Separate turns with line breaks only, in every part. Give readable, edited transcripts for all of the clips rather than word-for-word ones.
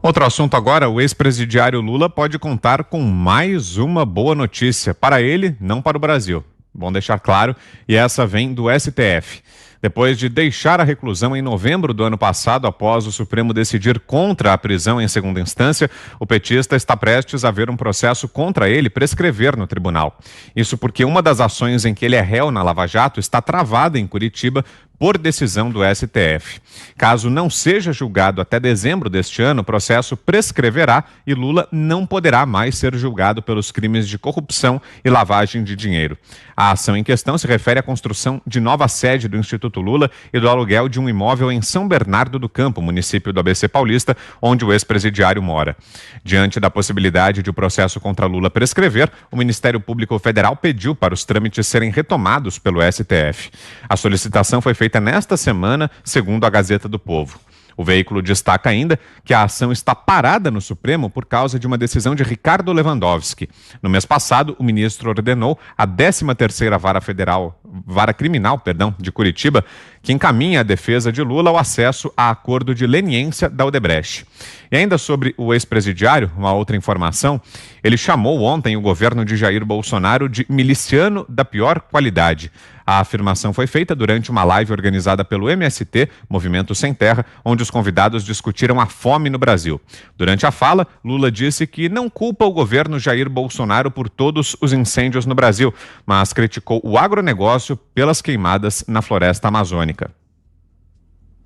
Outro assunto agora, o ex-presidiário Lula pode contar com mais uma boa notícia. Para ele, não para o Brasil. Bom deixar claro, e essa vem do STF. Depois de deixar a reclusão em novembro do ano passado, após o Supremo decidir contra a prisão em segunda instância, o petista está prestes a ver um processo contra ele prescrever no tribunal. Isso porque uma das ações em que ele é réu na Lava Jato está travada em Curitiba por decisão do STF. Caso não seja julgado até dezembro deste ano, o processo prescreverá e Lula não poderá mais ser julgado pelos crimes de corrupção e lavagem de dinheiro. A ação em questão se refere à construção de nova sede do Instituto Lula e do aluguel de um imóvel em São Bernardo do Campo, município do ABC Paulista, onde o ex-presidiário mora. Diante da possibilidade de o processo contra Lula prescrever, o Ministério Público Federal pediu para os trâmites serem retomados pelo STF. A solicitação foi feita nesta semana, segundo a Gazeta do Povo. O veículo destaca ainda que a ação está parada no Supremo por causa de uma decisão de Ricardo Lewandowski. No mês passado, o ministro ordenou a 13ª Vara Criminal de Curitiba, que encaminha a defesa de Lula ao acesso a acordo de leniência da Odebrecht. E ainda sobre o ex-presidiário, uma outra informação, ele chamou ontem o governo de Jair Bolsonaro de miliciano da pior qualidade. A afirmação foi feita durante uma live organizada pelo MST, Movimento Sem Terra, onde os convidados discutiram a fome no Brasil. Durante a fala, Lula disse que não culpa o governo Jair Bolsonaro por todos os incêndios no Brasil, mas criticou o agronegócio pelas queimadas na floresta amazônica.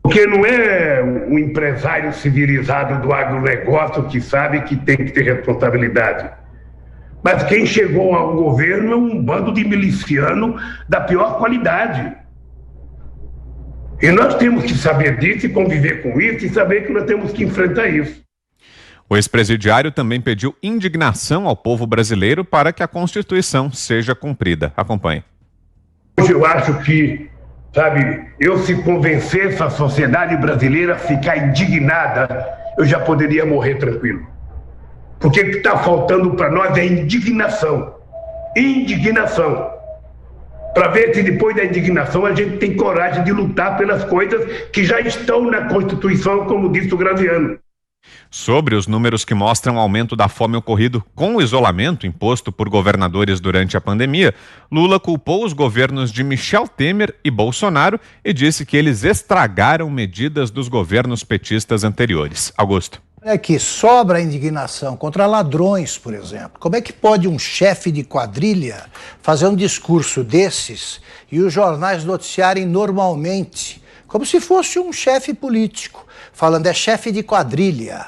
Porque não é um empresário civilizado do agronegócio que sabe que tem que ter responsabilidade. Mas quem chegou ao governo é um bando de miliciano da pior qualidade. E nós temos que saber disso e conviver com isso e saber que nós temos que enfrentar isso.
O ex-presidiário também pediu indignação ao povo brasileiro para que a Constituição seja cumprida. Acompanhe.
Hoje eu acho que, eu se convencesse a sociedade brasileira a ficar indignada, eu já poderia morrer tranquilo. Porque o que está faltando para nós é indignação. Indignação. Para ver se depois da indignação a gente tem coragem de lutar pelas coisas que já estão na Constituição, como disse o Graziano.
Sobre os números que mostram o aumento da fome ocorrido com o isolamento imposto por governadores durante a pandemia, Lula culpou os governos de Michel Temer e Bolsonaro e disse que eles estragaram medidas dos governos petistas anteriores. Augusto.
É que sobra a indignação contra ladrões, por exemplo. Como é que pode um chefe de quadrilha fazer um discurso desses e os jornais noticiarem normalmente, como se fosse um chefe político, falando é chefe de quadrilha?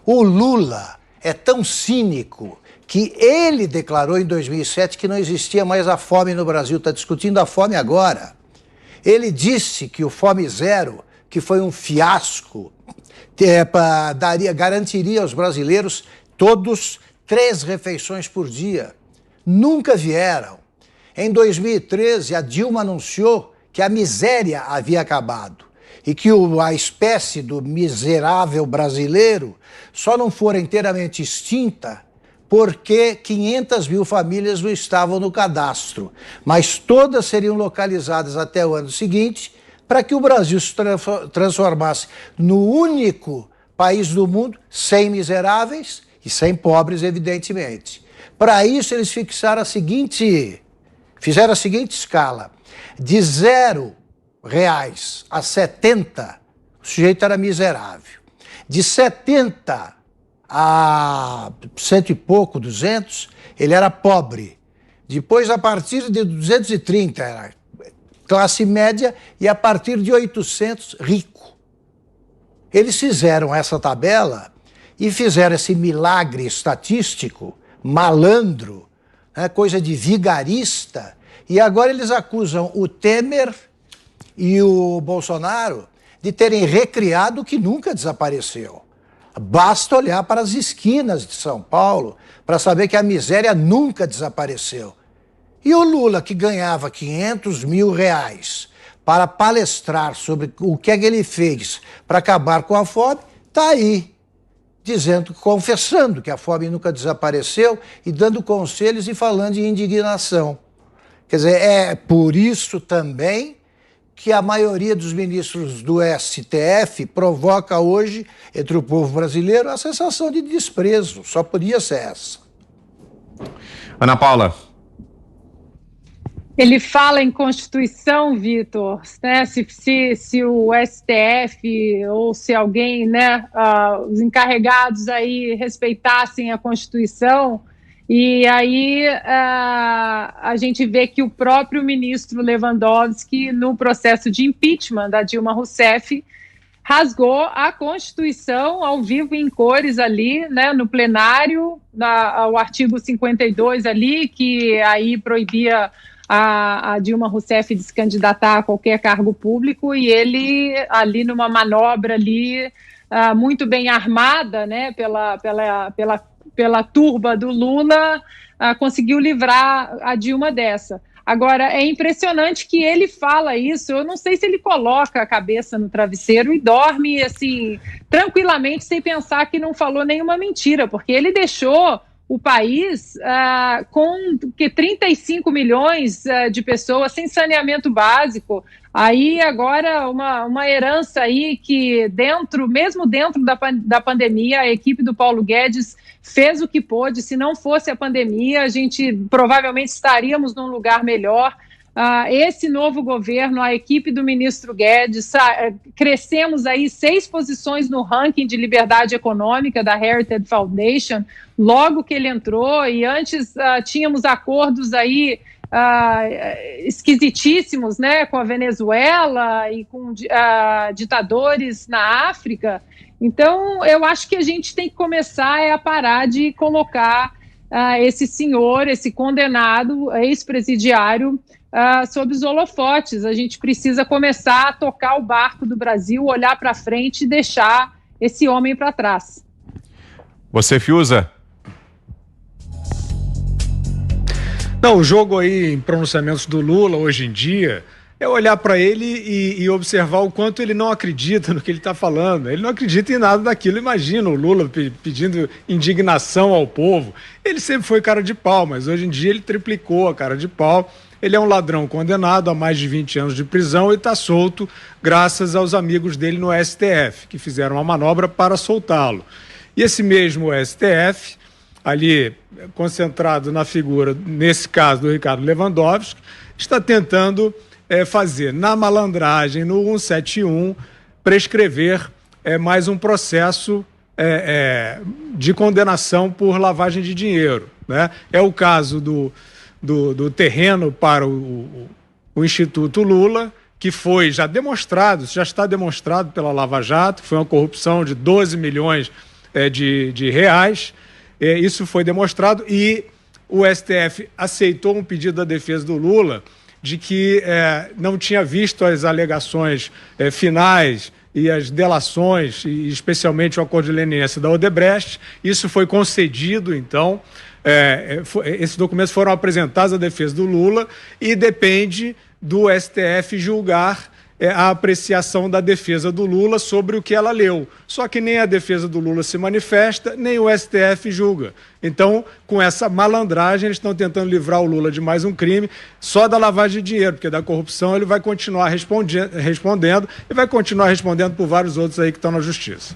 O Lula é tão cínico que ele declarou em 2007 que não existia mais a fome no Brasil, está discutindo a fome agora. Ele disse que o Fome Zero, que foi um fiasco, garantiria aos brasileiros todos 3 refeições por dia. Nunca vieram. Em 2013, a Dilma anunciou que a miséria havia acabado e que a espécie do miserável brasileiro só não fora inteiramente extinta porque 500 mil famílias não estavam no cadastro, mas todas seriam localizadas até o ano seguinte para que o Brasil se transformasse no único país do mundo sem miseráveis e sem pobres, evidentemente. Para isso, eles fizeram a seguinte escala: de R$0 a 70, o sujeito era miserável. De 70 a 100 e pouco, 200, ele era pobre. Depois, a partir de 230, era classe média, e a partir de 800, rico. Eles fizeram essa tabela e fizeram esse milagre estatístico, malandro, coisa de vigarista, e agora eles acusam o Temer e o Bolsonaro de terem recriado o que nunca desapareceu. Basta olhar para as esquinas de São Paulo para saber que a miséria nunca desapareceu. E o Lula, que ganhava R$500 mil para palestrar sobre o que é que ele fez para acabar com a fome, está aí, confessando que a fome nunca desapareceu e dando conselhos e falando de indignação. Quer dizer, é por isso também que a maioria dos ministros do STF provoca hoje entre o povo brasileiro a sensação de desprezo. Só podia ser essa.
Ana Paula.
Ele fala em Constituição, Vitor, né? Se o STF ou se alguém, né, os encarregados aí respeitassem a Constituição, e aí a gente vê que o próprio ministro Lewandowski, no processo de impeachment da Dilma Rousseff, rasgou a Constituição ao vivo em cores ali, né, no plenário, o artigo 52 ali, que aí proibia a Dilma Rousseff de se candidatar a qualquer cargo público, e ele ali numa manobra ali muito bem armada, né, pela turba do Lula, conseguiu livrar a Dilma dessa. Agora, é impressionante que ele fala isso, eu não sei se ele coloca a cabeça no travesseiro e dorme assim tranquilamente sem pensar que não falou nenhuma mentira, porque ele deixou o país com 35 milhões de pessoas sem saneamento básico. Aí agora uma herança aí que mesmo dentro da pandemia, a equipe do Paulo Guedes fez o que pôde. Se não fosse a pandemia, a gente provavelmente estaríamos num lugar melhor. Esse novo governo, a equipe do ministro Guedes, crescemos aí 6 posições no ranking de liberdade econômica da Heritage Foundation, logo que ele entrou, e antes tínhamos acordos aí esquisitíssimos, né, com a Venezuela e com ditadores na África. Então, eu acho que a gente tem que começar a parar de colocar esse senhor, esse condenado, ex-presidiário, sob os holofotes. A gente precisa começar a tocar o barco do Brasil, olhar para frente e deixar esse homem para trás.
Você, Fiuza?
Não, o jogo aí em pronunciamentos do Lula hoje em dia é olhar para ele e observar o quanto ele não acredita no que ele está falando. Ele não acredita em nada daquilo. Imagina o Lula pedindo indignação ao povo. Ele sempre foi cara de pau, mas hoje em dia ele triplicou a cara de pau. Ele é um ladrão condenado a mais de 20 anos de prisão e está solto graças aos amigos dele no STF, que fizeram uma manobra para soltá-lo. E esse mesmo STF, ali concentrado na figura, nesse caso do Ricardo Lewandowski, está tentando fazer, na malandragem, no 171, prescrever mais um processo de condenação por lavagem de dinheiro, né? É o caso do terreno para o Instituto Lula, que foi já está demonstrado pela Lava Jato, foi uma corrupção de 12 milhões de reais. Isso foi demonstrado e o STF aceitou um pedido da defesa do Lula de que não tinha visto as alegações finais e as delações, e especialmente o acordo de leniência da Odebrecht. Isso foi concedido, então. Esses documentos foram apresentados à defesa do Lula e depende do STF julgar a apreciação da defesa do Lula sobre o que ela leu. Só que nem a defesa do Lula se manifesta, nem o STF julga. Então, com essa malandragem, eles estão tentando livrar o Lula de mais um crime, só da lavagem de dinheiro, porque da corrupção ele vai continuar respondendo e vai continuar respondendo por vários outros aí que estão na justiça.